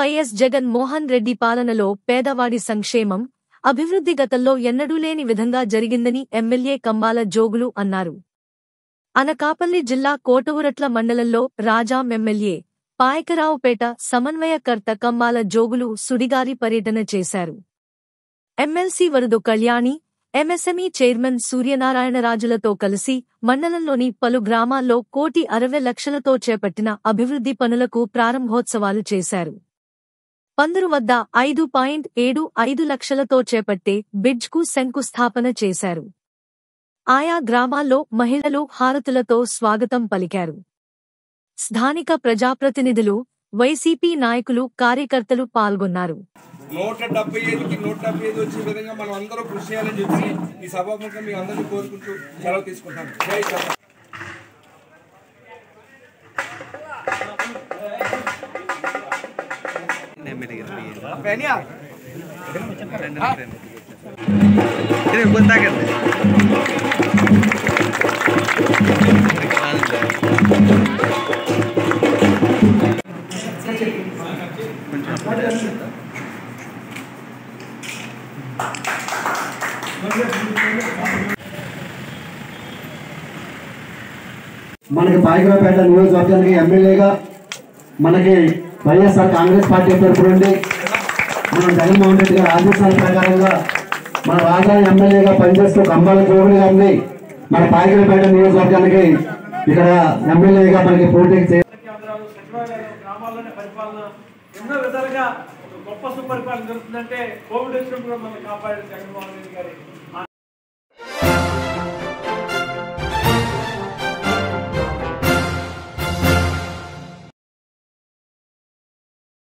YS Jagan Mohan Reddy పాలనలో పేదవాడి సంక్షేమం, అభివృద్ధి గతంలో ఎన్నడూ లేని విధంగా జరిగిందని ఎమ్మెల్యే కంబాల జోగులు అన్నారు. అనకాపల్లి జిల్లా కోటవురట్ల మండలంలో రాజాం ఎమ్మెల్యే పాయకరావుపేట సమన్వయకర్త కంబాల జోగులు సుడిగాలి పర్యటన చేశారు. ఎమ్మెల్సీ వరదు కళ్యాణి, ఎంఎస్ఎంఈ చైర్మన్ సూర్యనారాయణరాజులతో కలిసి మండలంలోని పలు గ్రామాల్లో 1,60,00,000తో చేపట్టిన అభివృద్ధి పనులకు ప్రారంభోత్సవాలు చేశారు. పందరు వద్ద 5.75 లక్షలతో చేపట్టే బ్రిడ్జ్కు శంకుస్థాపన చేశారు. ఆయా గ్రామాల్లో మహిళలు హారతులతో స్వాగతం పలికారు. స్థానిక ప్రజాప్రతినిధులు, వైసీపీ నాయకులు, కార్యకర్తలు పాల్గొన్నారు. 175కి 175 వచ్చే విధంగా మనం అందరూ కృషి చేయాలని చెప్పి ఈ సభాముఖంగా మీ అందరినీ కోరుకుంటూ సెలవు తీసుకుంటాను. జై శ్రీరామ్. మనకి పాయకరావుపేట నియోజకవర్గానికి ఎమ్మెల్యేగా మనకి వైఎస్ఆర్ కాంగ్రెస్ పార్టీ తరఫు నుండి మన జగన్మోహన్ రెడ్డి గారి ఆదేశాల ప్రకారంగా మన రాజా ఎమ్మెల్యేగా పనిచేస్తూ కంబాల జోగులు గారిని మన పాయకరావుపేట నియోజకవర్గానికి ఇక్కడ ఎమ్మెల్యేగా మనకి పోటీ ఎన్నో విధాలుగా గొప్ప సుపరిపాలన జరుగుతుందంటే కోవిడ్ వచ్చినప్పుడు మనం కాపాడారు జగన్మోహన్ రెడ్డి గారి